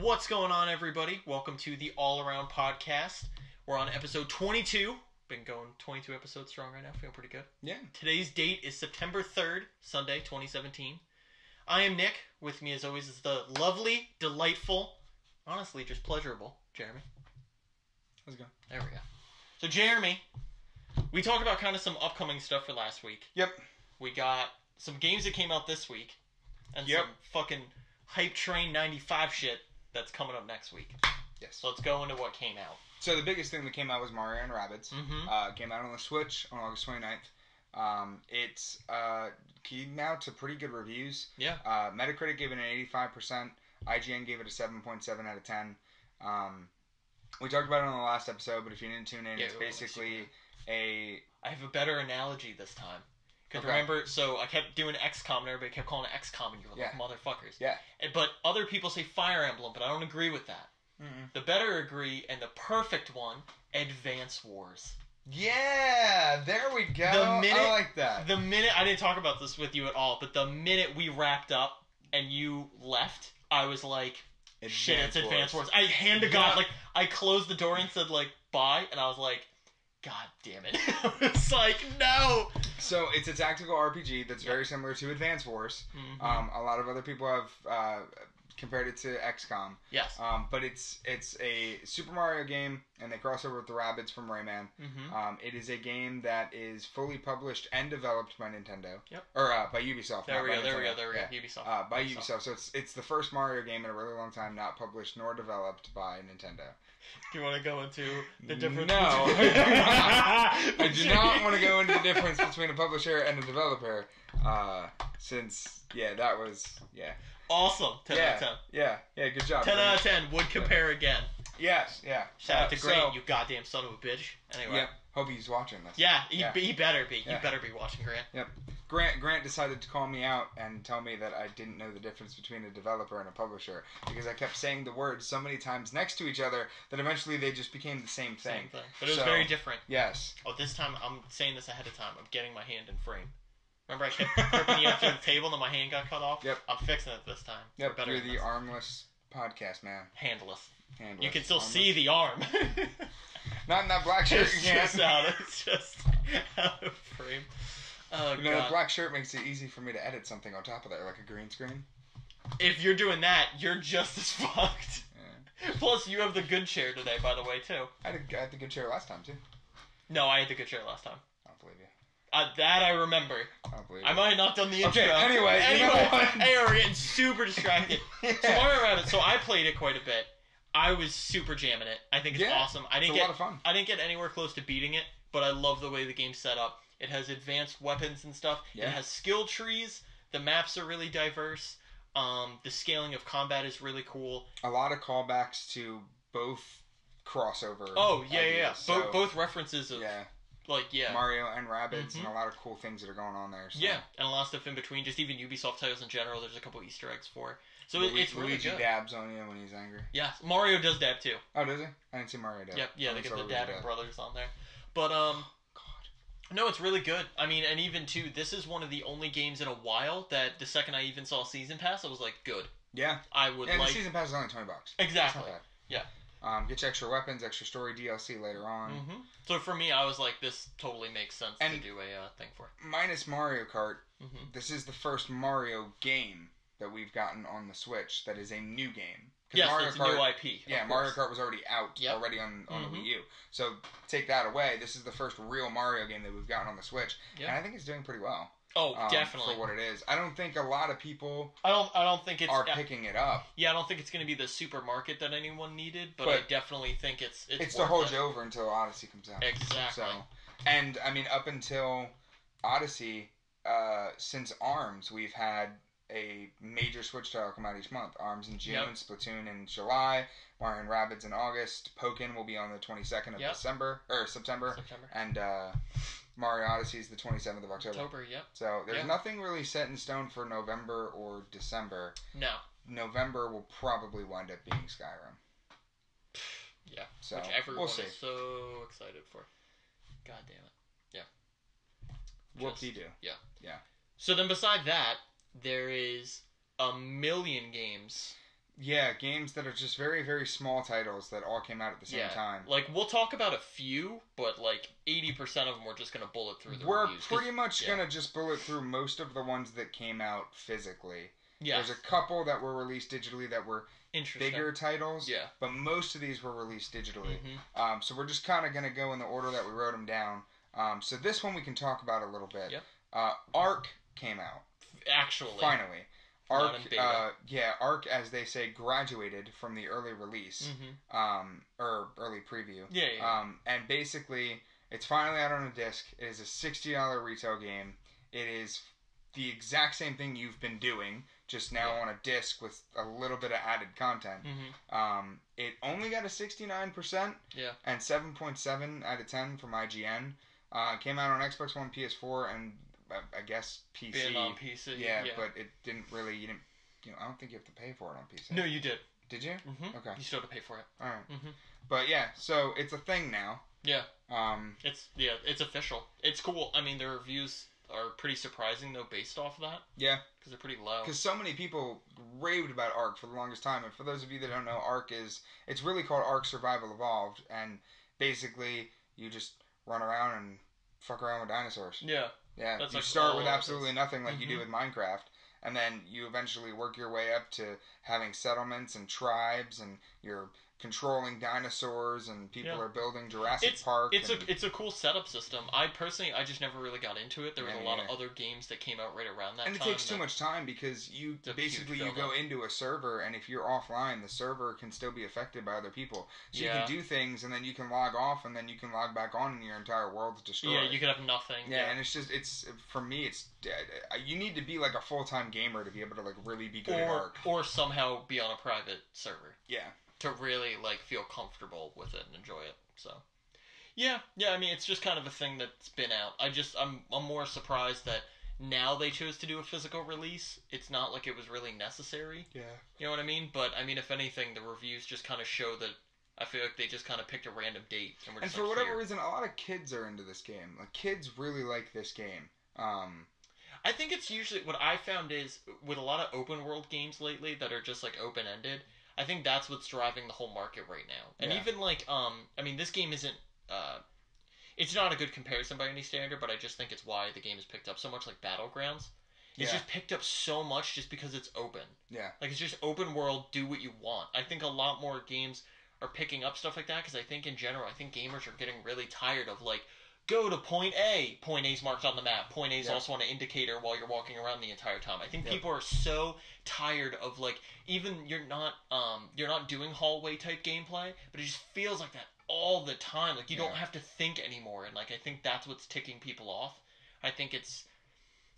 What's going on, everybody? Welcome to the All Around Podcast. We're on episode 22. Been going 22 episodes strong right now. Feeling pretty good. Yeah. Today's date is September 3rd, Sunday, 2017. I am Nick. With me, as always, is the lovely, delightful, honestly, just pleasurable Jeremy. How's it going? There we go. So, Jeremy, we talked about kind of some upcoming stuff for last week. Yep. We got some games that came out this week, and Yep. some fucking Hype Train 95 shit that's coming up next week. Yes. So let's go into what came out. So the biggest thing that came out was Mario and Rabbids. Mm-hmm. Came out on the Switch on August 29th. It's came out to pretty good reviews. Yeah. Metacritic gave it an 85%. IGN gave it a 7.7 out of 10. We talked about it on the last episode, but if you didn't tune in, it's basically I have a better analogy this time. Because Okay. remember, so I kept doing XCOM and everybody kept calling it XCOM and you were like, motherfuckers. Yeah. But other people say Fire Emblem, but I don't agree with that. Mm-mm. The better agree, and the perfect one, Advance Wars. Yeah, there we go. I like that. The minute, I didn't talk about this with you at all, but the minute we wrapped up and you left, I was like, shit, it's Advance Wars. I, hand to God, like, I closed the door and said, like, bye, and I was like, God damn it. It's like, no! So, it's a tactical RPG that's very similar to Advance Wars. Mm-hmm. A lot of other people have compared it to XCOM. Yes. But it's a Super Mario game, and they cross over with the Rabbids from Rayman. Mm-hmm. It is a game that is fully published and developed by Nintendo. Yep. Or by Ubisoft. There we go. Ubisoft. By Ubisoft. So it's the first Mario game in a really long time not published nor developed by Nintendo. Do you want to go into the difference? No. I do not want to go into the difference between a publisher and a developer. Since, that was, Awesome. 10 out of 10. Yeah, good job. 10 out of 10. Would compare again. Yes, yeah. Shout out to Grant, you goddamn son of a bitch. Anyway. Yep. Hope he's watching this. Yeah, he better be. You better be watching, Grant. Yep. Grant decided to call me out and tell me that I didn't know the difference between a developer and a publisher because I kept saying the words so many times next to each other that eventually they just became the same thing. But it was very different. Yes. Oh, this time, I'm saying this ahead of time. I'm getting my hand in frame. Remember I kept gripping you up to the table and then my hand got cut off? Yep. I'm fixing it this time. Yep, you're the armless podcast man. Handless. You can still see the arm. Not in that black shirt you can't. It's just out of frame. Oh, God. That black shirt makes it easy for me to edit something on top of there, like a green screen. If you're doing that, you're just as fucked. Yeah. Plus, you have the good chair today, by the way, too. I had the good chair last time, too. No, I had the good chair last time. I don't believe you. That I remember. I don't believe you. I might have not done the intro. Okay, anyway. Hey, we're getting super distracted. So Mario Rabbids, so I played it quite a bit. I was super jamming it. I think it's awesome. It's a lot of fun. I didn't get anywhere close to beating it, but I love the way the game's set up. It has advanced weapons and stuff. Yeah. It has skill trees. The maps are really diverse. The scaling of combat is really cool. A lot of callbacks to both crossover. Oh, yeah. So, both references of... Mario and Rabbids, and a lot of cool things that are going on there. So. Yeah, and a lot of stuff in between. Just even Ubisoft titles in general, there's a couple Easter eggs for. So it's really Luigi good. dabs on you when he's angry. Yeah, Mario does dab too. Oh, does he? I didn't see Mario dab. Yep, yeah, they get the dabbing brothers on there. But God. No, it's really good. I mean, and even too, this is one of the only games in a while that the second I even saw Season Pass, I was like, good. Yeah. I would the Season Pass is only $20. Exactly. Yeah. Get you extra weapons, extra story DLC later on. Mm-hmm. So for me, I was like, this totally makes sense to do a thing for. Minus Mario Kart, this is the first Mario game that we've gotten on the Switch that is a new game. Yes, it's a new IP. Yeah, Mario Kart was already out already on the Wii U. So take that away. This is the first real Mario game that we've gotten on the Switch. Yep. And I think it's doing pretty well. Oh, definitely. For what it is. I don't think a lot of people I don't think it's picking it up. Yeah, I don't think it's going to be the supermarket that anyone needed, but I definitely think it's to hold you over until Odyssey comes out. Exactly. So, and I mean up until Odyssey, since ARMS, we've had a major Switch title come out each month. ARMS in June, Splatoon in July, Mario and Rabbids in August, Pokken will be on the 22nd of September. And Mario Odyssey is the 27th of October. So there's nothing really set in stone for November or December. No. November will probably wind up being Skyrim. Yeah. So which everyone we'll see. is so excited for. God damn it. Yeah. Whoop-de-doo. Yeah. Yeah. So then beside that, there is a million games Yeah, games that are just very, very small titles that all came out at the same time. Like, we'll talk about a few, but, like, 80% of them we're just going to bullet through the reviews. We're pretty much going to just bullet through most of the ones that came out physically. Yeah. There's a couple that were released digitally that were bigger titles. Yeah. But most of these were released digitally. Mm-hmm. So we're just kind of going to go in the order that we wrote them down. So this one we can talk about a little bit. Yep. Arc came out. Actually. Finally. Arc, Arc, as they say, graduated from the early release, or early preview. Yeah. And basically, it's finally out on a disc. It is a $60 retail game. It is the exact same thing you've been doing, just now on a disc with a little bit of added content. It only got a 69%, and 7.7 out of 10 from IGN. Came out on Xbox One, PS4, and I guess PC. Being on PC. Yeah, but it didn't really. I don't think you have to pay for it on PC. No, you did. Did you? Mm-hmm. Okay. You still have to pay for it. All right. But yeah, so it's a thing now. Yeah. It's official. It's cool. I mean, the reviews are pretty surprising though, based off of that. Yeah. Because they're pretty low. Because so many people raved about Ark for the longest time, and for those of you that don't know, it's really called Ark Survival Evolved, and basically you just run around and fuck around with dinosaurs. Yeah. Yeah, you start with absolutely nothing like you do with Minecraft, and then you eventually work your way up to having settlements and tribes, and you're controlling dinosaurs, and people are building Jurassic Park. It's a cool setup system. I just never really got into it. There was a lot of other games that came out right around that time. And it takes too much time because you go into a server, and if you're offline, the server can still be affected by other people. So you can do things, and then you can log off, and then you can log back on, and your entire world's destroyed. Yeah, you could have nothing. Yeah, and for me, you need to be like a full-time gamer to be able to like really be good at Ark. Or somehow be on a private server. Yeah. To really like feel comfortable with it and enjoy it. So yeah, I mean it's just kind of a thing that's been out. I'm more surprised that now they chose to do a physical release. It's not like it was really necessary. Yeah. You know what I mean? But I mean if anything the reviews just kind of show that I feel like they just kind of picked a random date and we're just for whatever reason a lot of kids are into this game. Like kids really like this game. I think it's usually what I found is with a lot of open world games lately that are just like open ended. I think that's what's driving the whole market right now. And even like, I mean, this game isn't, it's not a good comparison by any standard, but I just think it's why the game is picked up so much, like Battlegrounds. It's just picked up so much just because it's open. Yeah. Like, it's just open world, do what you want. I think a lot more games are picking up stuff like that, because I think in general, I think gamers are getting really tired of, like, go to point A. Point A's marked on the map. Point A's also on an indicator while you're walking around the entire time. I think people are so tired of like even you're not doing hallway type gameplay, but it just feels like that all the time. Like you don't have to think anymore, and like I think that's what's ticking people off. I think it's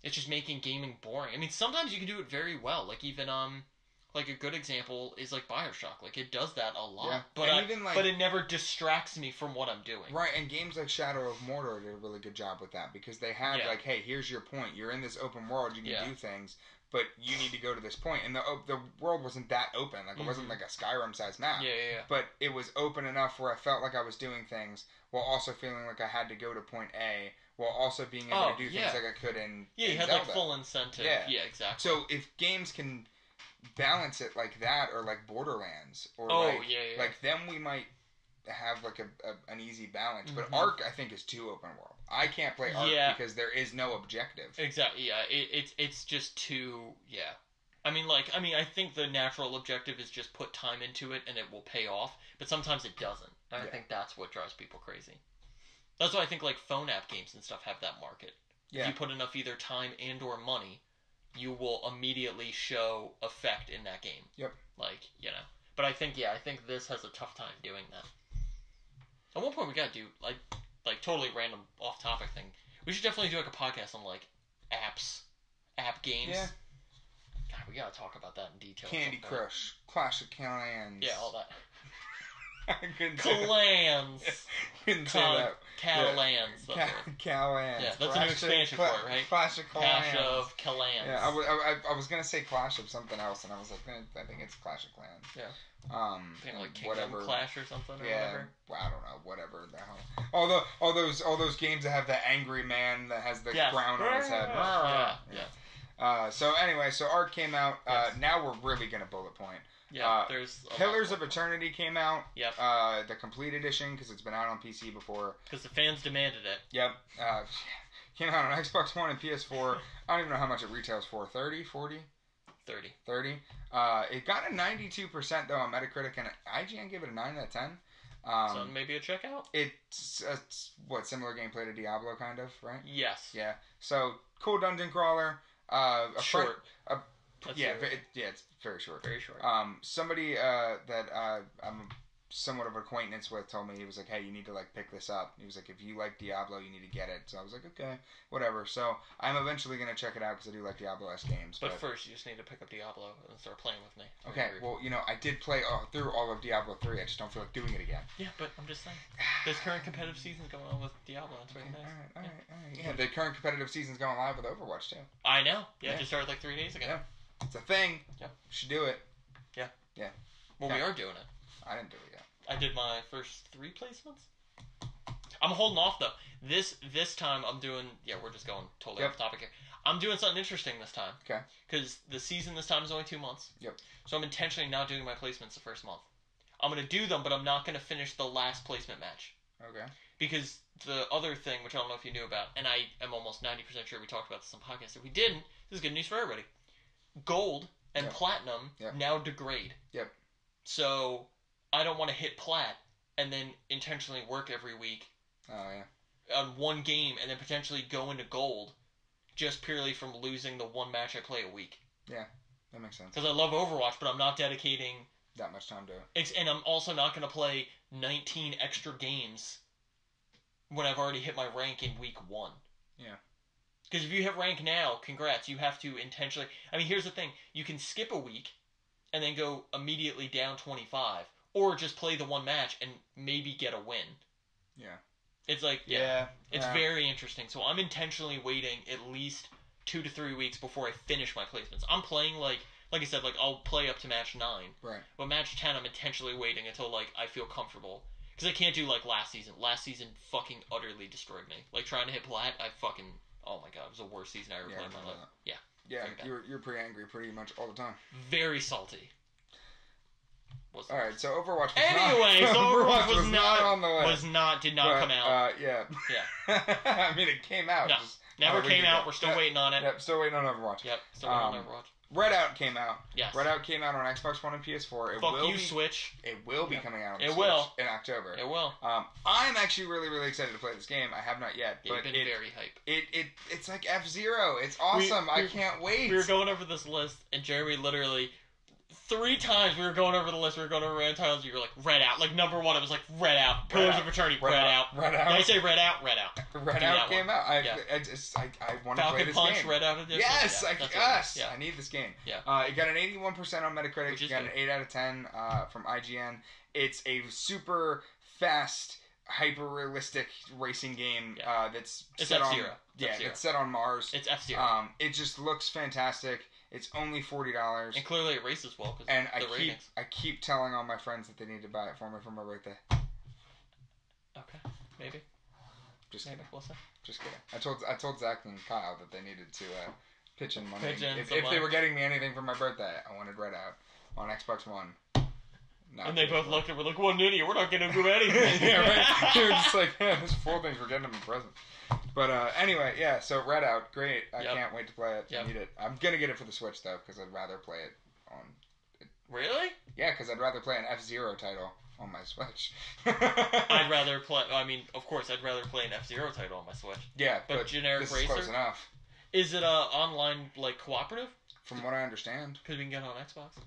just making gaming boring. I mean, sometimes you can do it very well. Like even like a good example is like BioShock. Like it does that a lot, but but it never distracts me from what I'm doing. Right, and games like Shadow of Mordor did a really good job with that because they had like, hey, here's your point. You're in this open world. You can do things, but you need to go to this point. And the world wasn't that open. Like it wasn't like a Skyrim-sized map. Yeah. But it was open enough where I felt like I was doing things while also feeling like I had to go to point A. While also being able to do things like I could in you had Zelda. Like full incentive. Yeah, exactly. So if games can balance it like that, or like Borderlands, or like then we might have like an easy balance. But Ark, I think, is too open world. I can't play Ark because there is no objective. Exactly. Yeah, it's just too. Yeah. I mean, I think the natural objective is just put time into it and it will pay off. But sometimes it doesn't. And I think that's what drives people crazy. That's why I think like phone app games and stuff have that market. Yeah. If you put enough either time and or money, you will immediately show effect in that game. Yep. Like, you know. But I think this has a tough time doing that. At one point we gotta do, like totally random off-topic thing. We should definitely do, like, a podcast on, like, app games. Yeah. God, we gotta talk about that in detail. Candy Crush, Clash of Clans. Yeah, all that. I couldn't Clans. Couldn't say that. Calans. Calans. Yeah, that's a new expansion for it, right? Clash of Clans. Clash of Calans. Yeah, I was gonna say Clash of something else, and I was like, I think it's Clash of Clans. Yeah. Like Kingdom whatever. Clash or something. Or whatever. Well, I don't know. Whatever the hell. All those games that have the angry man that has the crown on his head. Yeah. So anyway, Ark came out. Now we're really gonna bullet point. Yeah, there's Pillars of Eternity came out. Yep. The complete edition, because it's been out on PC before. Because the fans demanded it. Yep. Came out on Xbox One and PS4. I don't even know how much it retails for. 30? 40? 30. 30. It got a 92% though on Metacritic, and IGN gave it a 9 out of 10. So maybe a checkout? It's what, similar gameplay to Diablo, kind of, right? Yes. Yeah. So, cool dungeon crawler. Short. It's very short. Very short. Somebody that I'm somewhat of an acquaintance with told me, he was like, hey, you need to like pick this up. He was like, if you like Diablo, you need to get it. So I was like, okay, whatever. So I'm eventually gonna check it out because I do like Diablo-esque games. But first, you just need to pick up Diablo and start playing with me. Okay, well, I did play through all of Diablo 3. I just don't feel like doing it again. Yeah, but I'm just saying, there's current competitive seasons going on with Diablo. It's very nice. All right. Yeah, the current competitive season's going live with Overwatch too. I know. Yeah, it just started like 3 days ago. Yeah, it's a thing. Yeah, should do it. Yeah. Yeah. Well, we are doing it. I didn't do it yet. I did my first 3 placements. I'm holding off though. This time I'm doing. Yeah, we're just going totally off topic here. I'm doing something interesting this time. Okay. Because the season this time is only 2 months. Yep. So I'm intentionally not doing my placements the first month. I'm gonna do them, but I'm not gonna finish the last placement match. Okay. Because the other thing, which I don't know if you knew about, and I am almost 90% sure we talked about this on podcast. If we didn't, this is good news for everybody. Gold and platinum now degrade. Yep. So I don't want to hit plat and then intentionally work every week. Oh yeah. On one game and then potentially go into gold, just purely from losing the one match I play a week. Yeah, that makes sense. Because I love Overwatch, but I'm not dedicating that much time to it. And I'm also not going to play 19 extra games when I've already hit my rank in week 1. Yeah. Because if you hit rank now, congrats, you have to intentionally... I mean, here's the thing. You can skip a week and then go immediately down 25. Or just play the one match and maybe get a win. Yeah. It's like, it's very interesting. So I'm intentionally waiting at least 2 to 3 weeks before I finish my placements. I'm playing, like I said, I'll play up to match 9. Right. But match 10, I'm intentionally waiting until, I feel comfortable. Because I can't do, last season. Last season fucking utterly destroyed me. Trying to hit plat, oh my god, it was the worst season I ever played in my life. Yeah. Yeah, you're pretty angry pretty much all the time. Very salty. Alright, so Overwatch was Overwatch was not on the list. Did not come out. Yeah. I mean, it came out. No, never came out. We're still waiting on it. Yep, still waiting on Overwatch. Yep, still waiting on Overwatch. Redout came out. Yes. Redout came out on Xbox One and PS4. Switch. It will be coming out on Switch in October. It will. I'm actually really, really excited to play this game. I have not yet. But been very hype. It's like F-Zero. It's awesome. I can't wait. We were going over this list, and Jeremy literally... 3 times we were going over the list, we were going over random titles, you were like, Redout. Number 1, it was like, Redout. Pillars of Eternity, Redout. Did I say Redout? Redout. Redout came out. I want to play this Punch, game. Redout edition. Yes, I need this game. Yeah. It got an 81% on Metacritic. It got an 8 out of 10 from IGN. It's a super fast, hyper-realistic racing game that's set F-Zero. It's set on Mars. It's F-Zero. It just looks fantastic. It's only $40. And clearly it races well because I keep telling all my friends that they need to buy it for me for my birthday. Okay, maybe. Just kidding. We'll see. Just kidding. I told Zach and Kyle that they needed to pitch in money. If money. They were getting me anything for my birthday, I wanted Redout on Xbox One. And they both looked and were like, "What an idiot! We're not going to do anything." Yeah, right. They were just like, "Yeah, there's 4 things we're getting them in present." But anyway, yeah. So Redout, great. I can't wait to play it. I need it. I'm gonna get it for the Switch though, because I'd rather play it on. Really? Yeah, because I'd rather play an F-Zero title on my Switch. I'd rather play. I mean, of course, I'd rather play an F-Zero title on my Switch. Yeah, but generic this racer. Is close enough. Is it online cooperative? From what I understand. Because we can get it on Xbox.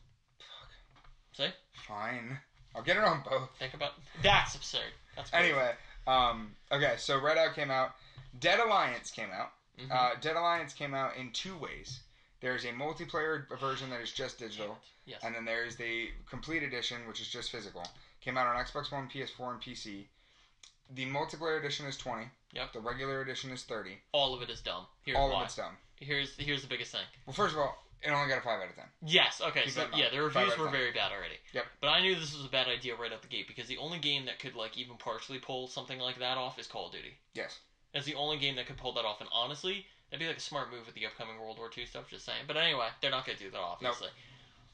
See? Fine. I'll get it on both. Think about that's absurd. That's crazy. Anyway, okay, so Redout came out. Dead Alliance came out. Mm-hmm. Dead Alliance came out in 2 ways. There's a multiplayer version that is just digital. Yes. And then there's the complete edition, which is just physical. Came out on Xbox One, PS4, and PC. The multiplayer edition is $20. Yep. The regular edition is $30. All of it is dumb. Here's all why. of it's dumb. Here's the biggest thing. Well, first of all, it only got a 5 out of 10. Yes, okay, so yeah, the reviews were very bad already. Yep. But I knew this was a bad idea right out the gate, because the only game that could, even partially pull something like that off is Call of Duty. Yes. That's the only game that could pull that off, and honestly, that'd be a smart move with the upcoming World War II stuff, just saying. But anyway, they're not going to do that, obviously.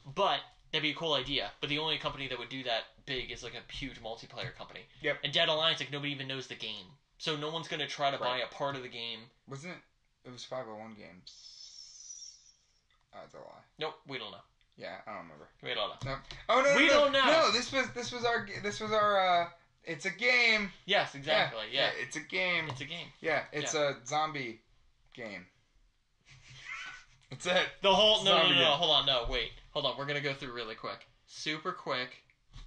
Nope. But That'd be a cool idea, but the only company that would do that big is like a huge multiplayer company. Yep. And Dead Alliance, like nobody even knows the game, so no one's gonna try to buy a part of the game. Wasn't it? It was 501 games. That's a lie. Nope, we don't know. Yeah, I don't remember. We don't know. No. Oh no, we don't know. No, this was our. It's a game. Yes, exactly. Yeah. It's a game. It's a game. Yeah, it's a zombie game. That's it. The whole no. Hold on, no, wait, hold on. We're gonna go through really quick, super quick.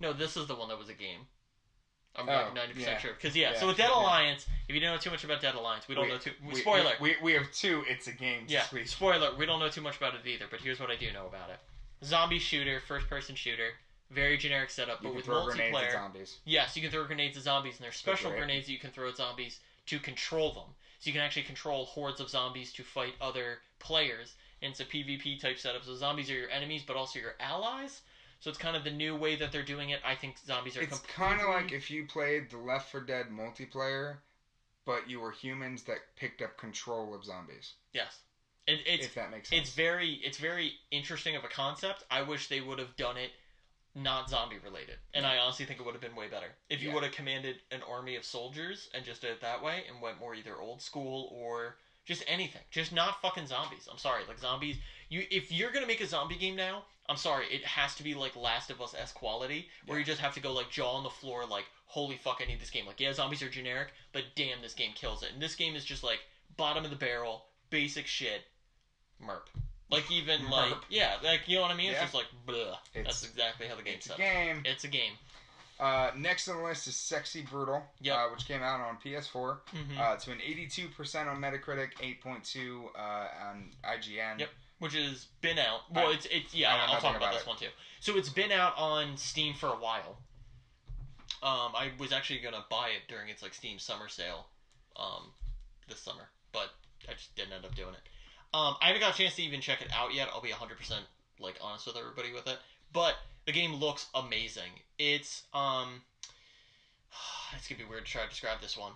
No, this is the one that was a game. I'm like 90% sure. Because so with Dead Alliance, if you don't know too much about Dead Alliance, we don't know too. Spoiler. We have two. It's a game. Yeah. Spoiler. We don't know too much about it either. But here's what I do know about it: zombie shooter, first-person shooter, very generic setup, but with multiplayer. Grenades at zombies. Yes, you can throw grenades at zombies, and there's special grenades that you can throw at zombies to control them. So you can actually control hordes of zombies to fight other players. And it's a PvP type setup. So zombies are your enemies, but also your allies. So it's kind of the new way that they're doing it. I think zombies are It's kind of like if you played the Left 4 Dead multiplayer, but you were humans that picked up control of zombies. Yes. If that makes sense. It's very interesting of a concept. I wish they would have done it not zombie related. And I honestly think it would have been way better. If you would have commanded an army of soldiers and just did it that way and went more either old school or just anything. Just not fucking zombies. I'm sorry. Like zombies, if you're going to make a zombie game now, I'm sorry, it has to be like Last of Us-esque quality, where you just have to go like jaw on the floor, like, holy fuck, I need this game. Like, yeah, zombies are generic, but damn, this game kills it. And this game is just like bottom of the barrel, basic shit, merp. Like even like you know what I mean? It's just like blah. That's exactly how the game's set up. It's a game. Next on the list is Sexy Brutal, which came out on PS4. To an 82% on Metacritic, 8.2 on IGN. Yep. Which has been out. Well, it's I'll talk about this one too. So it's been out on Steam for a while. I was actually gonna buy it during its like Steam summer sale, this summer, but I just didn't end up doing it. I haven't got a chance to even check it out yet. I'll be 100% like honest with everybody with it, but the game looks amazing. It's it's gonna be weird to try to describe this one.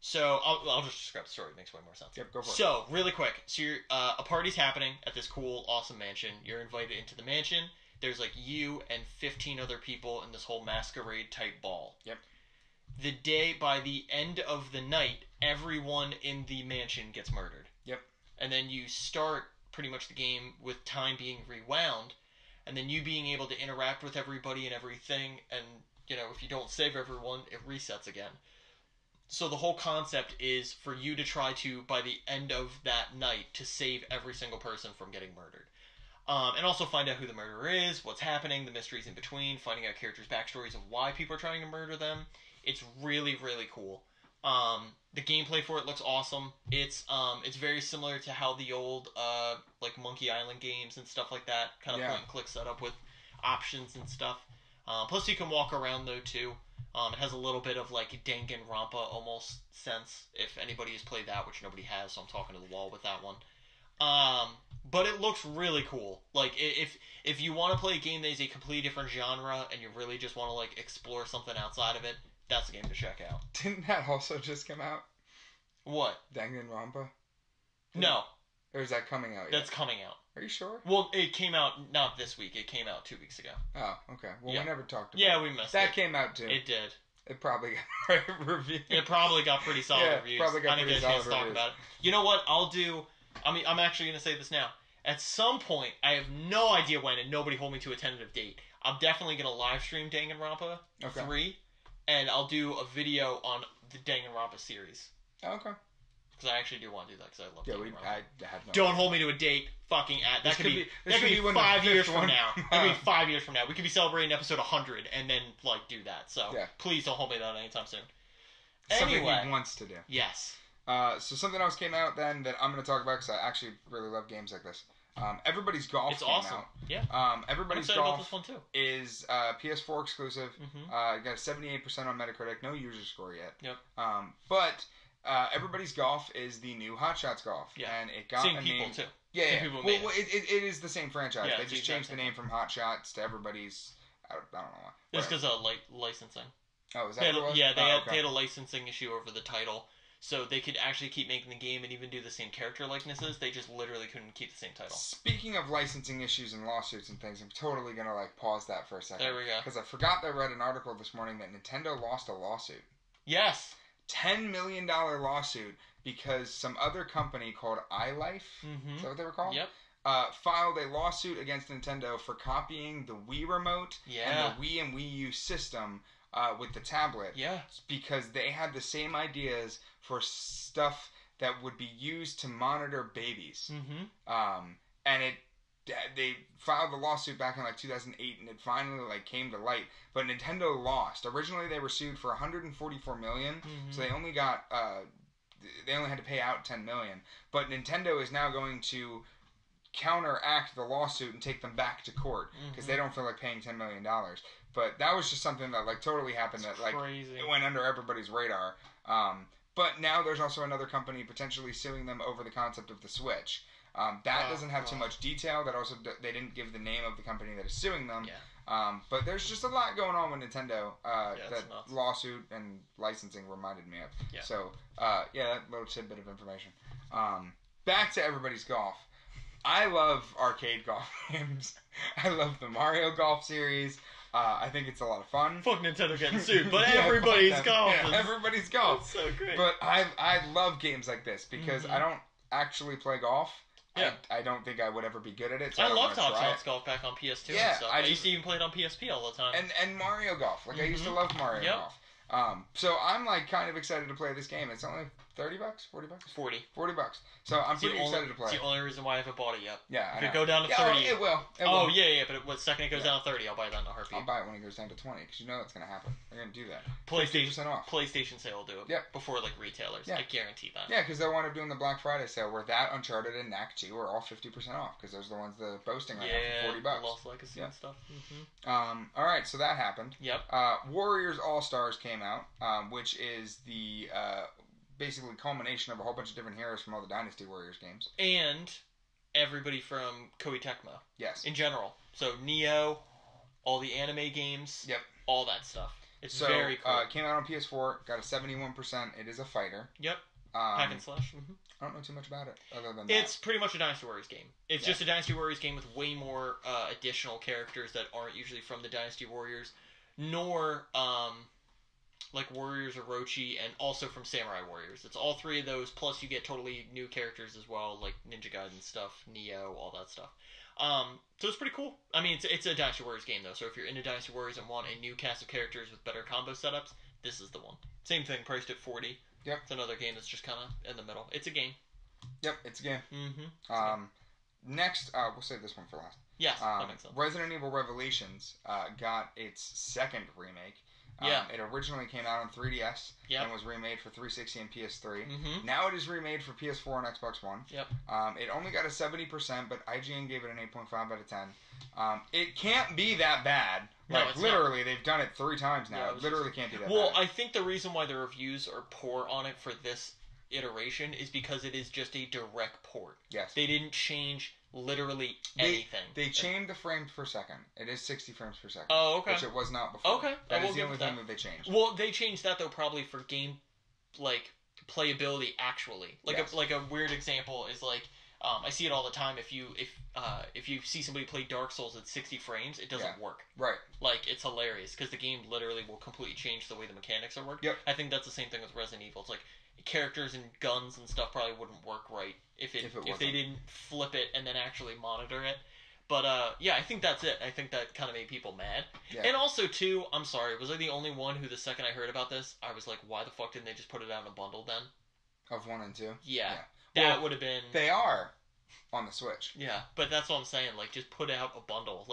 So, I'll just describe the story. It makes way more sense. Yep, go for it. So, really quick. So, you're, a party's happening at this cool, awesome mansion. You're invited into the mansion. There's, like, you and 15 other people in this whole masquerade-type ball. Yep. By the end of the night, everyone in the mansion gets murdered. Yep. And then you start, pretty much, the game with time being rewound, and then you being able to interact with everybody and everything, and, you know, if you don't save everyone, it resets again. So the whole concept is for you to try to, by the end of that night, to save every single person from getting murdered. And also find out who the murderer is, what's happening, the mysteries in between, finding out characters' backstories of why people are trying to murder them. It's really, really cool. The gameplay for it looks awesome. It's very similar to how the old like Monkey Island games and stuff like that, kind of point and click setup with options and stuff. Plus you can walk around though too. It has a little bit of like Danganronpa almost sense, if anybody has played that, which nobody has, so I'm talking to the wall with that one. But it looks really cool. Like, if you want to play a game that is a completely different genre, and you really just want to like explore something outside of it, that's a game to check out. Didn't that also just come out? What? Danganronpa? No. Or is that coming out yet? That's coming out. Are you sure? Well, it came out not this week. It came out 2 weeks ago. Oh, okay. Well, we never talked about it. Yeah, we missed it. That came out too. It did. It probably got reviews. It probably got pretty solid reviews. Probably got pretty solid reviews. Talk about it. You know what? I'm actually going to say this now. At some point, I have no idea when, and nobody hold me to a tentative date. I'm definitely going to live stream Danganronpa 3, and I'll do a video on the Danganronpa series. Okay. Because I actually do want to do that, because I love Danganronpa. I have no Don't idea. hold me to a date. Fucking at that could be 5 years from now. That could be 5 years from now. We could be celebrating episode 100 and then like do that. So please don't hold me to that anytime soon. Something he wants to do. Yes. So something else came out then that I'm going to talk about because I actually really love games like this. Everybody's Golf came out. Yeah. Everybody's I'm Golf about this one too. is PS4 exclusive. Got a 78% on Metacritic. No user score yet. Yep. But Everybody's Golf is the new Hot Shots Golf. Yeah. And it got same a people name. too. Yeah, same yeah. People Well, it is the same franchise. Yeah, they just changed the name from Hot Shots to Everybody's. I don't know why. It's because of licensing. Oh, is that what it was? Yeah, they had a licensing issue over the title. so they could actually keep making the game and even do the same character likenesses. They just literally couldn't keep the same title. Speaking of licensing issues and lawsuits and things, I'm totally gonna pause that for a second. There we go. Because I forgot that I read an article this morning that Nintendo lost a lawsuit. Yes. $10 million lawsuit because some other company called iLife, is that what they were called? Yep. Filed a lawsuit against Nintendo for copying the Wii Remote and the Wii and Wii U system with the tablet. Yeah. Because they had the same ideas for stuff that would be used to monitor babies. And they filed the lawsuit back in 2008, and it finally came to light. But Nintendo lost. Originally, they were sued for $144 million, so they only got they only had to pay out $10 million. But Nintendo is now going to counteract the lawsuit and take them back to court because they don't feel like paying $10 million. But that was just something that totally happened. That crazy. It went under everybody's radar. But now there's also another company potentially suing them over the concept of the Switch. That doesn't have too much detail. That also they didn't give the name of the company that is suing them. Yeah. But there's just a lot going on with Nintendo that nuts. lawsuit and licensing reminded me of. Yeah. So that little tidbit of information. Back to everybody's golf. I love arcade golf games. I love the Mario Golf series. I think it's a lot of fun. Fuck Nintendo getting sued, but everybody's golf. Yeah, everybody's golf. It's so great. But I love games like this because I don't actually play golf. Yeah. I don't think I would ever be good at it. So I loved Hot Shots Golf back on PS2 and stuff. I used to even play it on PSP all the time. And Mario Golf. I used to love Mario Golf. So I'm kind of excited to play this game. It's only $30, $40? 40. $40. So I'm pretty excited to play. It's the only reason why I haven't bought it yet. Yeah, if it go down to 30. It will. Yeah, but the second it goes down to 30, I'll buy that in a heartbeat. I'll buy it when it goes down to 20 because you know that's going to happen. They're going to do that. 50% off. PlayStation sale will do it. Yep. Before retailers. Yeah. I guarantee that. Yeah, because they'll wind up doing the Black Friday sale where that Uncharted and Knack 2 are all 50% off because those are the ones that are boasting right now for $40. Lost Legacy and stuff. All right, so that happened. Yep. Warriors All-Stars came out, which is the basically culmination of a whole bunch of different heroes from all the Dynasty Warriors games. And everybody from Koei Tecmo. Yes. In general. So Neo, all the anime games. Yep. All that stuff. It's very cool. It came out on PS4, got a 71%. It is a fighter. Yep. Hack and slash. I don't know too much about it other than it's pretty much a Dynasty Warriors game. It's just a Dynasty Warriors game with way more additional characters that aren't usually from the Dynasty Warriors, nor Warriors Orochi, and also from Samurai Warriors. It's all three of those, plus you get totally new characters as well, like Ninja Gaiden stuff, Neo, all that stuff. So it's pretty cool. I mean, it's a Dynasty Warriors game, though, so if you're into Dynasty Warriors and want a new cast of characters with better combo setups, this is the one. Same thing, priced at $40. Yep. It's another game that's just kind of in the middle. It's a game. Yep, it's a game. Next, we'll save this one for last. Yes, that makes sense. Resident Evil Revelations got its second remake. It originally came out on 3DS and was remade for 360 and PS3. Now it is remade for PS4 and Xbox One. Yep. It only got a 70%, but IGN gave it an 8.5 out of 10. It can't be that bad. No, it's literally, not. They've done it 3 times now. It literally can't be that bad. Well, I think the reason why the reviews are poor on it for this iteration is because it is just a direct port. Yes. They didn't change literally anything. They changed the frames per second. It is 60 frames per second. Oh, okay. Which it was not before. Okay. That is the only thing that they changed. Well, they changed that, though, probably for game, playability, actually. Like a weird example is, I see it all the time. If you see somebody play Dark Souls at 60 frames, it doesn't work. Right. It's hilarious, because the game literally will completely change the way the mechanics are worked. Yep. I think that's the same thing with Resident Evil. It's characters and guns and stuff probably wouldn't work right if they didn't flip it and then actually monitor it. But I think that's it. I think that kind of made people mad. Yeah. And also too, I'm sorry, was I the only one who the second I heard about this, I was like, why the fuck didn't they just put it out in a bundle then? Of 1 and 2? Yeah. That would have been... They are on the Switch. Yeah, but that's what I'm saying. Just put out a bundle.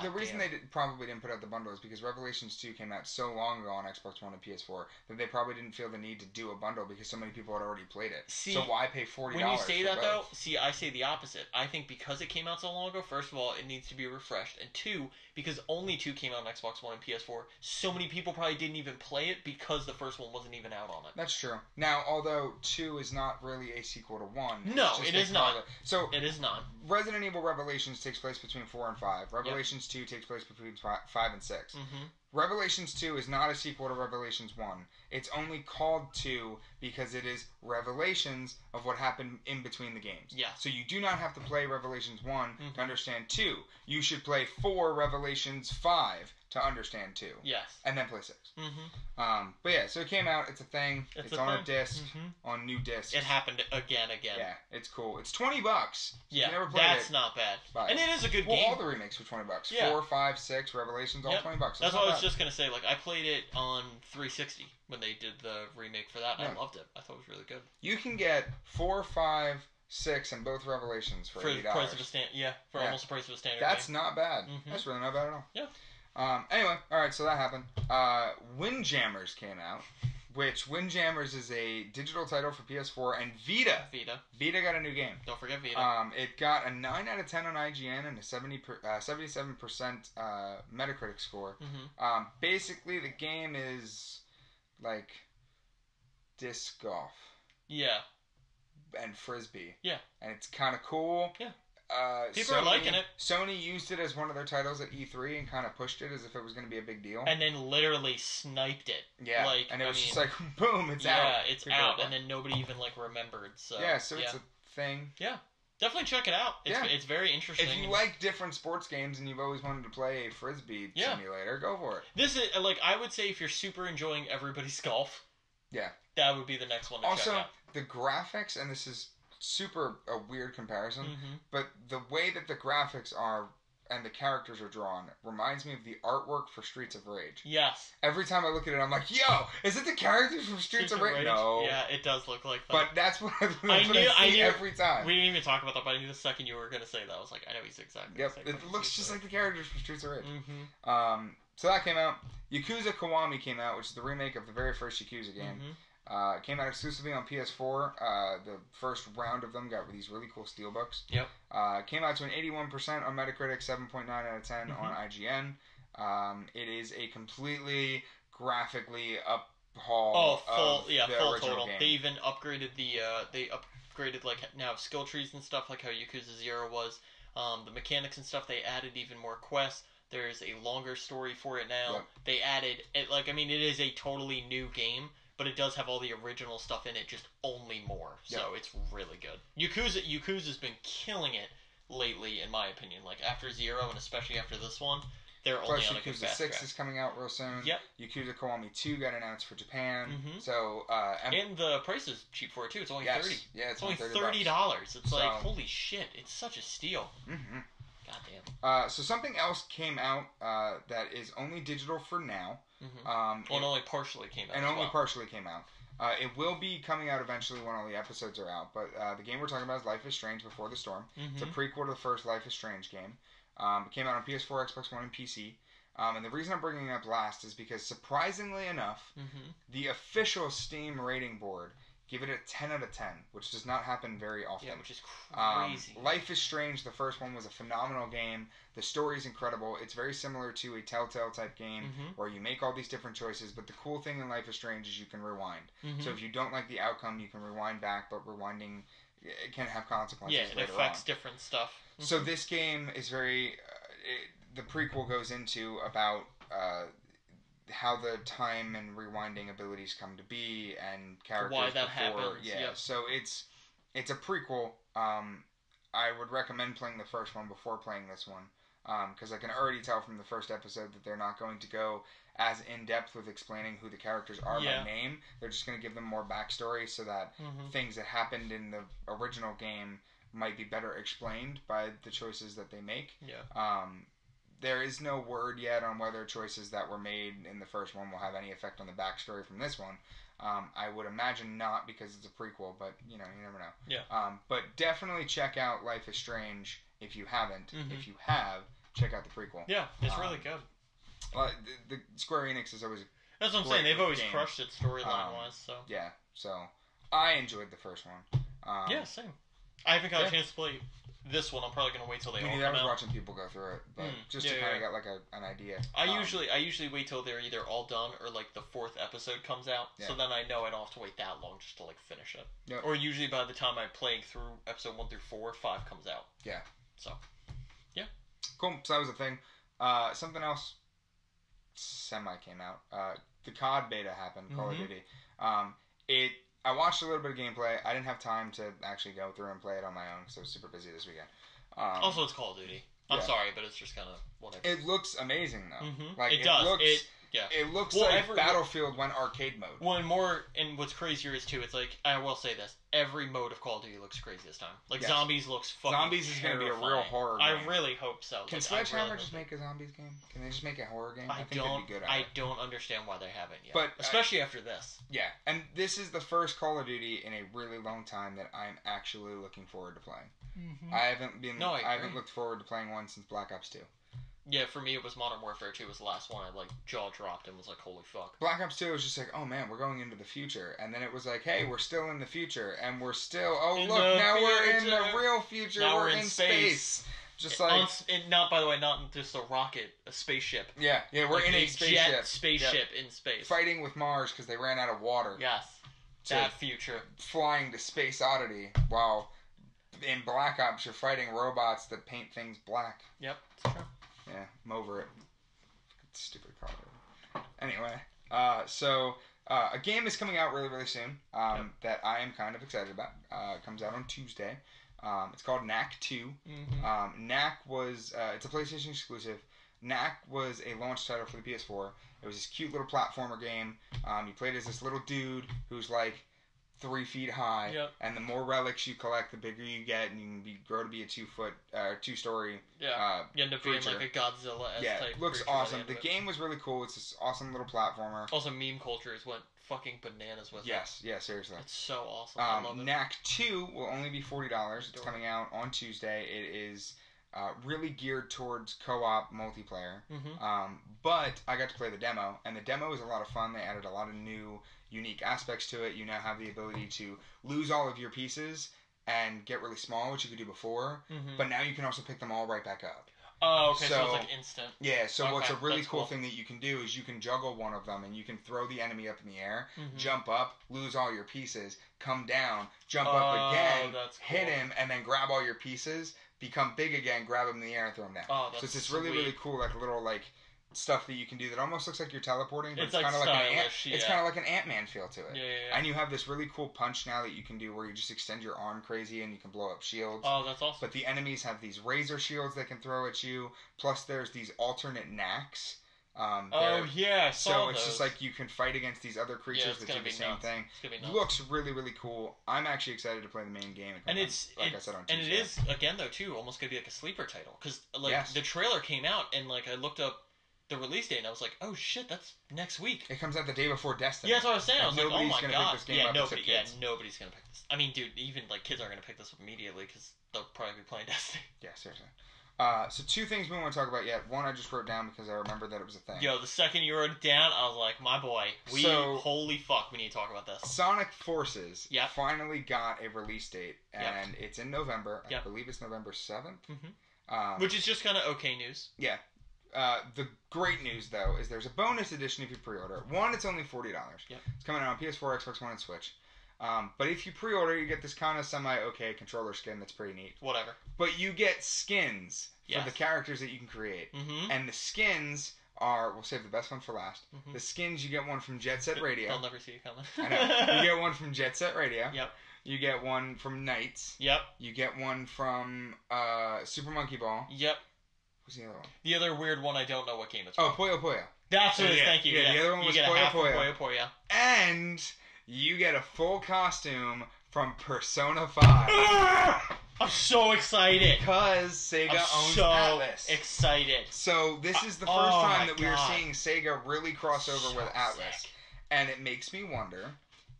The reason they probably didn't put out the bundle is because Revelations 2 came out so long ago on Xbox One and PS4 that they probably didn't feel the need to do a bundle because so many people had already played it. So why pay $40 when you say that, though, I say the opposite. I think because it came out so long ago, first of all, it needs to be refreshed. And 2, because only 2 came out on Xbox One and PS4, so many people probably didn't even play it because the first one wasn't even out on it. That's true. Now, although 2 is not really a sequel to 1. No, it is not. It is not. Resident Evil Revelations takes place between 4 and 5. Revelations 2 takes place between 5 and 6. Revelations 2 is not a sequel to Revelations 1. It's only called 2 because it is revelations of what happened in between the games. Yeah. So you do not have to play Revelations 1 to understand 2. You should play 4 Revelations 5 to understand 2. Yes. And then play 6. But yeah, so it came out. It's a thing. It's on a disc, on new discs. It happened again. Yeah, it's cool. It's $20. So yeah, if you never played that's not bad. And it is a good game. All the remakes were $20. Yeah. 4, 5, 6, Revelations, all $20. That's what I was just gonna say. Like, I played it on 360 when they did the remake for that. And I loved it. I thought it was really good. You can get 4, 5, 6, and both Revelations for $80. The price of a almost the price of a standard. That's game. not bad. That's really not bad at all. Yeah. Anyway, alright, so that happened. Windjammers came out, which Windjammers is a digital title for PS4 and Vita. Vita got a new game. Don't forget Vita. It got a 9 out of 10 on IGN and a 77% Metacritic score. Basically, the game is like disc golf. Yeah. And frisbee. Yeah. And it's kind of cool. Yeah. People are liking it. Sony used it as one of their titles at E3 and kind of pushed it as if it was going to be a big deal. And then literally sniped it. Yeah. And it was just like, boom, it's out. Yeah, it's out. And then nobody even remembered. So yeah, so it's a thing. Yeah. Definitely check it out. It's very interesting. If you like different sports games and you've always wanted to play a frisbee simulator, go for it. This is, I would say if you're super enjoying Everybody's Golf, that would be the next one to check out. Also, the graphics, and this is super a weird comparison, but the way that the graphics are and the characters are drawn reminds me of the artwork for Streets of Rage. Yes. Every time I look at it, I'm like, yo, is it the characters from Streets of Rage? No. Yeah, it does look like that. But that's what I see every time. We didn't even talk about that, but I knew the second you were going to say that. I was like, I know he's exactly the same. It looks just like the characters from Streets of Rage. So that came out. Yakuza Kiwami came out, which is the remake of the very first Yakuza game. Came out exclusively on PS4. The first round of them got these really cool steelbooks. Yep. Came out to an 81% on Metacritic, 7.9 out of 10 on IGN. It is a completely graphically uphaul full original total. game. They even upgraded now skill trees and stuff like how Yakuza 0 was. The mechanics and stuff, they added even more quests. There's a longer story for it now. Yep. They added it it is a totally new game. But it does have all the original stuff in it, just only more. So it's really good. Yakuza's been killing it lately, in my opinion. Like, after 0, and especially after this one, they're only on a good fast track. Yakuza 6 is coming out real soon. Yep. Yakuza Kiwami 2 got announced for Japan. So, and the price is cheap for it, too. It's only $30. Yeah, it's only $30. It's like, holy shit, it's such a steal. Goddamn. So something else came out that is only digital for now. It only partially came out. And only partially came out. It will be coming out eventually when all the episodes are out. But the game we're talking about is Life is Strange Before the Storm. It's a prequel to the first Life is Strange game. It came out on PS4, Xbox One, and PC. And the reason I'm bringing it up last is because, surprisingly enough, the official Steam rating board give it a 10 out of 10, which does not happen very often. Yeah, which is crazy. Life is Strange, the first one, was a phenomenal game. The story is incredible. It's very similar to a Telltale type game where you make all these different choices, but the cool thing in Life is Strange is you can rewind. So if you don't like the outcome, you can rewind back, but rewinding it can have consequences later on. Yeah, it affects different stuff. So this game is very... the prequel goes into about... how the time and rewinding abilities come to be and characters why that before. happens. Yeah, so it's a prequel. I would recommend playing the first one before playing this one because I can already tell from the first episode that they're not going to go as in depth with explaining who the characters are by name. They're just going to give them more backstory so that things that happened in the original game might be better explained by the choices that they make. Yeah. There is no word yet on whether choices that were made in the first one will have any effect on the backstory from this one. I would imagine not because it's a prequel, but you never know. Yeah. But definitely check out Life is Strange if you haven't. If you have, check out the prequel. Yeah, it's really good. The Square Enix is always. That's what I'm saying. They've always crushed it storyline wise. So. Yeah. So I enjoyed the first one. Yeah, same. I haven't got a chance to play this one. I'm probably gonna wait till they all come out. I was watching people go through it, but just to kind of get like an idea. I usually wait till they're either all done or like the 4th episode comes out, so then I know I don't have to wait that long just to like finish it. Yep. Or usually by the time I'm playing through episode 1 through 4, 5 comes out. Yeah. So, yeah. Cool. So that was the thing. Something else semi came out. The COD beta happened, Call of Mhm. Duty. I watched a little bit of gameplay. I didn't have time to actually go through and play it on my own because I was super busy this weekend. Also, it's Call of Duty. I'm yeah. sorry, but it's just kind of whatever. It looks amazing though. Mhm. Like It does. Looks, Yeah. It looks Well, like Battlefield went arcade mode. Well, and what's crazier is too, it's like, I will say this, every mode of Call of Duty looks crazy this time. Like, Yes. Zombies looks fucking Zombies is going to be a real horror game. I really hope so. Can Like, Sledgehammer really just make a Zombies game? Can they just make a horror game? I think they'd be good at I it. don't understand why they haven't yet. But especially after this. Yeah, and this is the first Call of Duty in a really long time that I'm actually looking forward to playing. Mm-hmm. I haven't been. No, I haven't looked forward to playing one since Black Ops 2. Yeah, for me it was Modern Warfare 2 was the last one. I like jaw dropped and was like, holy fuck. Black Ops 2 was just like, oh man, we're going into the future, and then it was like, hey, we're still in the future, and we're still. Oh In look, the now we're in future. the real future. Now we're in space. Just like not, by the way, not just a rocket, a spaceship. yeah, we're like in a spaceship. Jet spaceship in space. Fighting with Mars because they ran out of water. Yes, that future. Flying to Space Oddity while in Black Ops you're fighting robots that paint things black. Yep, it's true. Yeah, I'm over it. Stupid Call of Duty. Anyway, so a game is coming out really, really soon that I am kind of excited about. It comes out on Tuesday. It's called Knack 2. Mm-hmm. Knack was, it's a PlayStation exclusive. Knack was a launch title for the PS4. It was this cute little platformer game. You played as this little dude who's like 3 feet high, and the more relics you collect, the bigger you get, and you can grow to be a 2-story. You end up being like a Godzilla. Type looks creature awesome. by the The end of it. game was really cool. It's this awesome little platformer. Also, meme culture is what fucking bananas with it. Yes, seriously. It's so awesome. I love it. Knack 2 will only be $40. It's coming out on Tuesday. It is really geared towards co-op multiplayer. Mm-hmm. But I got to play the demo, and the demo is a lot of fun. They added a lot of new, unique aspects to it. You now have the ability to lose all of your pieces and get really small, which you could do before. Mm-hmm. But now you can also pick them all right back up. Oh, okay, so it's like instant. Yeah, so Okay, what's a really that's cool cool. thing that you can do is you can juggle one of them and you can throw the enemy up in the air, Mhm. jump up, lose all your pieces, come down, jump up again, that's hit cool. him, and then grab all your pieces, become big again, grab him in the air and throw him down. Oh, So that's it's this really, sweet. really cool, like little like stuff that you can do that almost looks like you're teleporting, but It's it's like kind of like stylish, it's yeah. kind of like an Ant-Man feel to it. Yeah. And you have this really cool punch now that you can do where you just extend your arm crazy and you can blow up shields. Oh, that's awesome. But the enemies have these razor shields they can throw at you. Plus, there's these alternate knacks. Oh yeah, I saw so it's those. just like you can fight against these other creatures it's that do gonna the be same nuts. thing. It's gonna be nuts. Looks really, really cool. I'm actually excited to play the main game. And it's like I said on and Tuesday. it is again though too almost gonna be like a sleeper title because like Yes. the trailer came out and like I looked up the release date and I was like, oh shit, that's next week. It comes out the day before Destiny. Yeah, that's what I was saying. I was like, oh nobody's my gonna god, pick this game up except kids. nobody's gonna pick this. I mean, dude, even like kids aren't gonna pick this up immediately because they'll probably be playing Destiny. Yeah, seriously. So 2 things we want to talk about yet. One I just wrote down because I remembered that it was a thing. Yo, the second you wrote it down, I was like, my boy, holy fuck, we need to talk about this. Sonic Forces Yep. finally got a release date, and it's in November. Yep. I believe it's November 7th. Mm-hmm. Which is just kind of okay news. Yeah. The great news, though, is there's a bonus edition if you pre-order. One, it's only $40. Yep. It's coming out on PS4, Xbox One, and Switch. But if you pre-order, you get this kind of semi-okay controller skin that's pretty neat. Whatever. But you get skins for the characters that you can create. Mm-hmm. And the skins are, we'll save the best one for last. Mm-hmm. The skins, you get one from Jet Set Radio. They'll never see you coming. I know. You get one from Jet Set Radio. Yep. You get one from Knights. Yep. You get one from Super Monkey Ball. Yep. Who's the other one? The other weird one, I don't know what game it's from. Oh, Puyo Puyo. That's what it is, thank you. Yeah, the other one was you get Puyo a half Puyo. Puyo Puyo. And you get a full costume from Persona 5. I'm so excited. Because Sega owns so Atlas. excited. So this is the first time that we are seeing Sega really cross over with Atlas. Sick. And it makes me wonder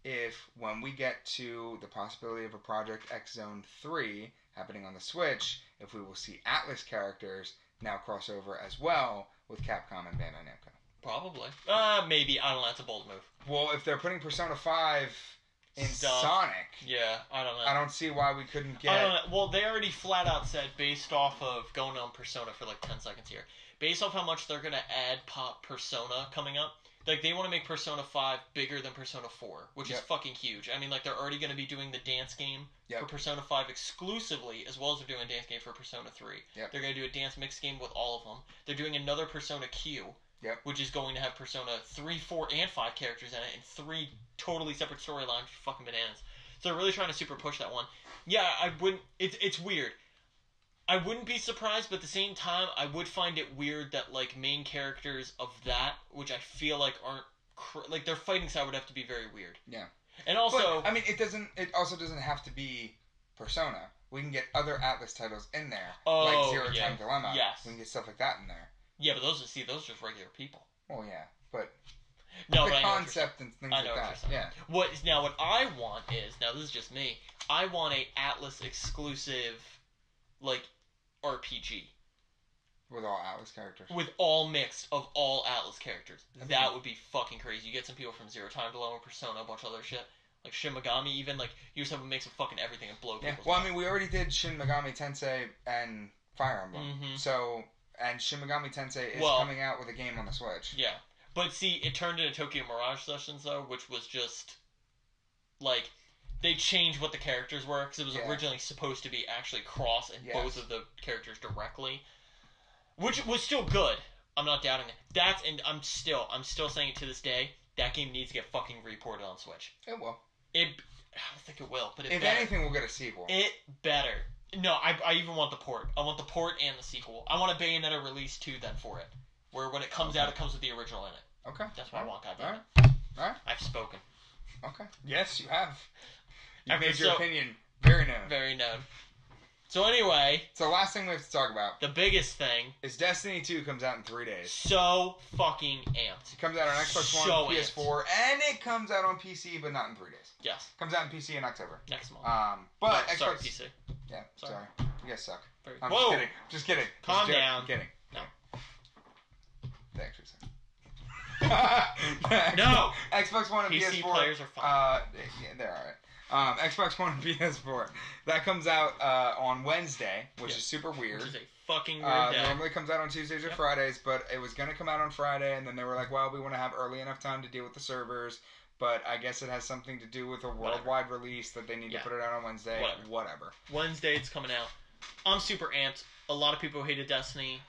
if when we get to the possibility of a Project X Zone 3 happening on the Switch, if we will see Atlas characters now cross over as well with Capcom and Bandai Namco. Probably. Maybe. I don't know. That's a bold move. Well, if they're putting Persona 5 in Stuff. Sonic, Yeah, I don't know. I don't see why we couldn't get... I don't know. Well, they already flat out said, based off of going on Persona for like 10 seconds here, based off how much they're going to add pop Persona coming up, like they want to make Persona 5 bigger than Persona 4, which is fucking huge. I mean, like they're already going to be doing the dance game for Persona 5 exclusively, as well as they're doing a dance game for Persona 3. Yep. They're going to do a dance mix game with all of them. They're doing another Persona Q, Yep. which is going to have Persona 3, 4, and 5 characters in it, and 3 totally separate storylines. Fucking bananas. So they're really trying to super push that one. Yeah, I wouldn't... It's weird. I wouldn't be surprised, but at the same time, I would find it weird that, like, main characters of that, which I feel like aren't... like, their fighting style would have to be very weird. Yeah. And also... But, I mean, it also doesn't have to be Persona. We can get other Atlas titles in there. Like Zero Time Dilemma. Yes. We can get stuff like that in there. Yeah, but those are just regular people. Well, yeah, but... No, the but concept and things like that. Yeah. What I want is, now this is just me, I want a Atlas exclusive, like, RPG. With all Atlas characters. With all mixed of all Atlas characters. That would be fucking crazy. You get some people from Zero Time Dilemma, Persona, a bunch of other shit. Like Shin Megami even, like, you just have a mix of fucking everything and blow people. Well, I mean, we already did Shin Megami Tensei and Fire Emblem. Mm-hmm. So, and Shin Megami Tensei is coming out with a game on the Switch. Yeah. But see, it turned into Tokyo Mirage Sessions, though, which was just, like, they changed what the characters were, because it was originally supposed to be actually cross in both of the characters directly. Which was still good. I'm not doubting it. And I'm still saying it to this day, that game needs to get fucking reported on Switch. It will. I don't think it will, but it if better. Anything, we'll get a sequel. It better. No, I even want the port. I want the port and the sequel. I want a Bayonetta release 2 then for it. Where when it comes out, it comes with the original in it. Okay. That's what I want, goddammit. Alright. I've spoken. Okay. Yes, you have. You've Okay, made your opinion very known. Very known. So anyway... So the last thing we have to talk about... The biggest thing... is Destiny 2 comes out in 3 days. So fucking amped. It comes out on Xbox One, PS4, and it comes out on PC, but not in 3 days. Yes. Comes out on PC in October. Next month. But no, Xbox... Sorry, PC. Yeah, sorry. You guys suck. I'm Whoa! Just kidding. Calm down. I'm kidding. No. They actually suck. No! Xbox One and PC PS4. players are fine. Yeah, they're alright. Xbox One and PS4. That comes out on Wednesday, which is super weird. Which is a fucking weird day. Normally comes out on Tuesdays or Fridays, but it was going to come out on Friday, and then they were like, well, we want to have early enough time to deal with the servers, but I guess it has something to do with a worldwide release that they need to put it out on Wednesday. Whatever. Wednesday it's coming out. I'm super amped. A lot of people hated Destiny.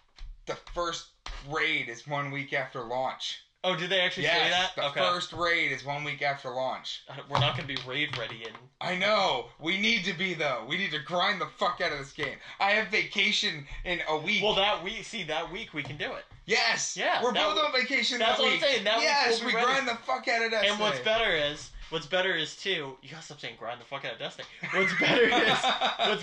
The first raid is 1 week after launch. Oh, did they actually say that? The first raid is 1 week after launch. We're not going to be raid ready in... I know. We need to be, though. We need to grind the fuck out of this game. I have vacation in a week. Well, that week we can do it. Yes! Yeah. We're both on vacation that week. That's what I'm saying. That week we'll be grind the fuck out of Destiny. And what's better is too, you gotta stop saying grind the fuck out of Destiny. What's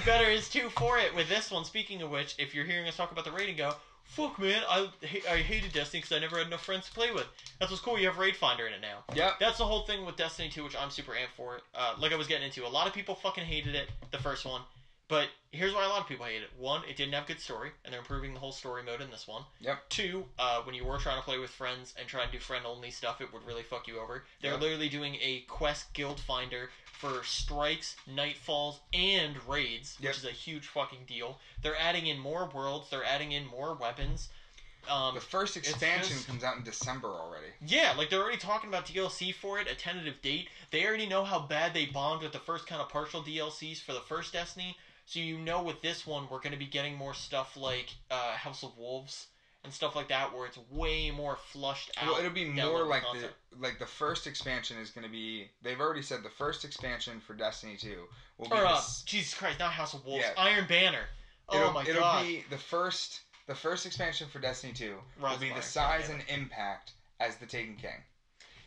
better is too for it with this one, speaking of which, if you're hearing us talk about the raid and go, fuck man, I hated Destiny because I never had enough friends to play with. That's what's cool, you have Raid Finder in it now. Yep. That's the whole thing with Destiny 2, which I'm super amped for. Like I was getting into, a lot of people fucking hated it, the first one. But here's why a lot of people hate it. One, it didn't have good story, and they're improving the whole story mode in this one. Yep. Two, when you were trying to play with friends and try to do friend-only stuff, it would really fuck you over. They're literally doing a quest guild finder for strikes, nightfalls, and raids, which is a huge fucking deal. They're adding in more worlds. They're adding in more weapons. The first expansion comes out in December already. Yeah, like they're already talking about DLC for it, a tentative date. They already know how bad they bombed with the first kind of partial DLCs for the first Destiny. So you know with this one, we're going to be getting more stuff like House of Wolves and stuff like that, where it's way more flushed out. Well, it'll be more like the first expansion is going to be. They've already said the first expansion for Destiny 2 will be. Jesus Christ, not House of Wolves, yeah. Iron Banner. Oh my god! It'll be the first expansion for Destiny 2 will be the size and impact as the Taken King.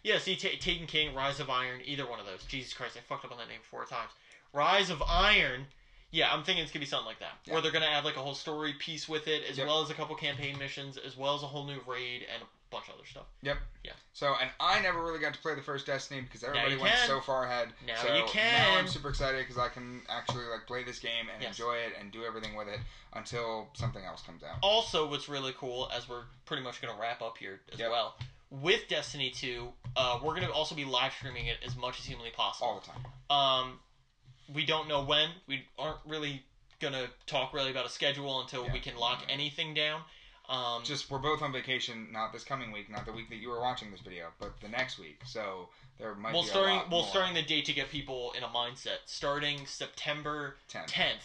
Yeah, see, Taken King, Rise of Iron, either one of those. Jesus Christ, I fucked up on that name 4 times. Rise of Iron. Yeah, I'm thinking it's going to be something like that. Yeah. Where they're going to add like a whole story piece with it, as well as a couple campaign missions, as well as a whole new raid, and a bunch of other stuff. Yep. Yeah. So, and I never really got to play the first Destiny because everybody went so far ahead. Now so you can. Now I'm super excited because I can actually like play this game and enjoy it and do everything with it until something else comes out. Also, what's really cool, as we're pretty much going to wrap up here as well, with Destiny 2, we're going to also be live streaming it as much as humanly possible. All the time. We don't know when. We aren't really gonna talk really about a schedule until we can lock anything down. Just we're both on vacation, not this coming week, not the week that you were watching this video, but the next week. So there might be a lot more. Starting the date to get people in a mindset. Starting September 10th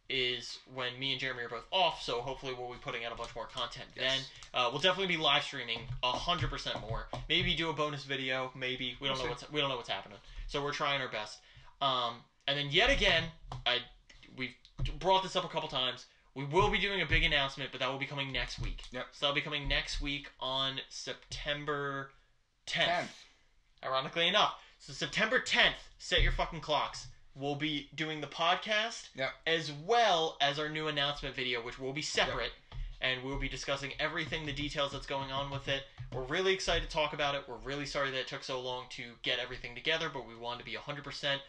is when me and Jeremy are both off, so hopefully we'll be putting out a bunch more content Yes. then. We'll definitely be live streaming 100% more. Maybe do a bonus video. Maybe we don't know what's happening. So we're trying our best. And then yet again, we've brought this up a couple times. We will be doing a big announcement, but that will be coming next week. Yep. So that'll be coming next week on September 10th. Ironically enough. So September 10th, set your fucking clocks. We'll be doing the podcast as well as our new announcement video, which will be separate. Yep. And we'll be discussing everything, the details that's going on with it. We're really excited to talk about it. We're really sorry that it took so long to get everything together, but we wanted to be 100%,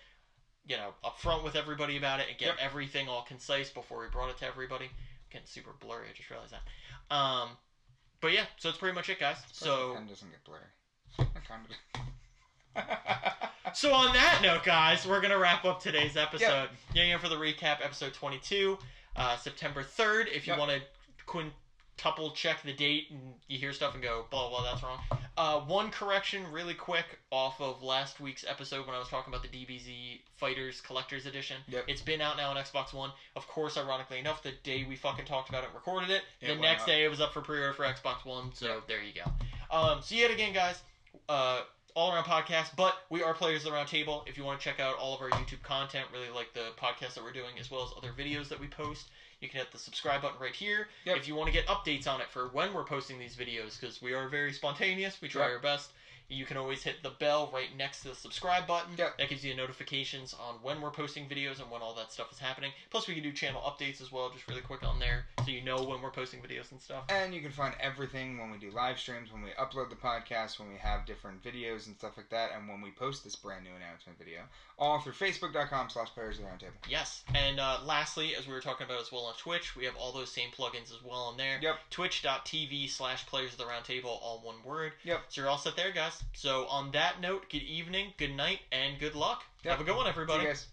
upfront with everybody about it and get everything all concise before we brought it to everybody. Getting super blurry, I just realized that. But yeah, so that's pretty much it, guys. So the pen doesn't get blurry. So on that note, guys, we're gonna wrap up today's episode. Yeah, for the recap, episode 22, September 3rd. If you want to quintuple check the date and you hear stuff and go, blah, blah, that's wrong. One correction really quick off of last week's episode when I was talking about the DBZ Fighters Collector's Edition. It's been out now on Xbox One. Of course, ironically enough, the day we fucking talked about it and recorded it, the next day it was up for pre-order for Xbox One, so there you go. So yet again, guys, all-around podcast, but we are Players of the Round Table. If you want to check out all of our YouTube content, really like the podcast that we're doing, as well as other videos that we post, you can hit the subscribe button right here. If you want to get updates on it for when we're posting these videos, because we are very spontaneous, we try our best, you can always hit the bell right next to the subscribe button. That gives you notifications on when we're posting videos and when all that stuff is happening. Plus, we can do channel updates as well, just really quick on there, so you know when we're posting videos and stuff. And you can find everything when we do live streams, when we upload the podcast, when we have different videos and stuff like that, and when we post this brand new announcement video, all through Facebook.com/Players of the Round Table. Yes, and lastly, as we were talking about as well on Twitch, we have all those same plugins as well on there. Twitch.tv/Players of the Round Table, all one word. So you're all set there, guys. So on that note, good evening, good night, and good luck. Have a good one, everybody. See you guys.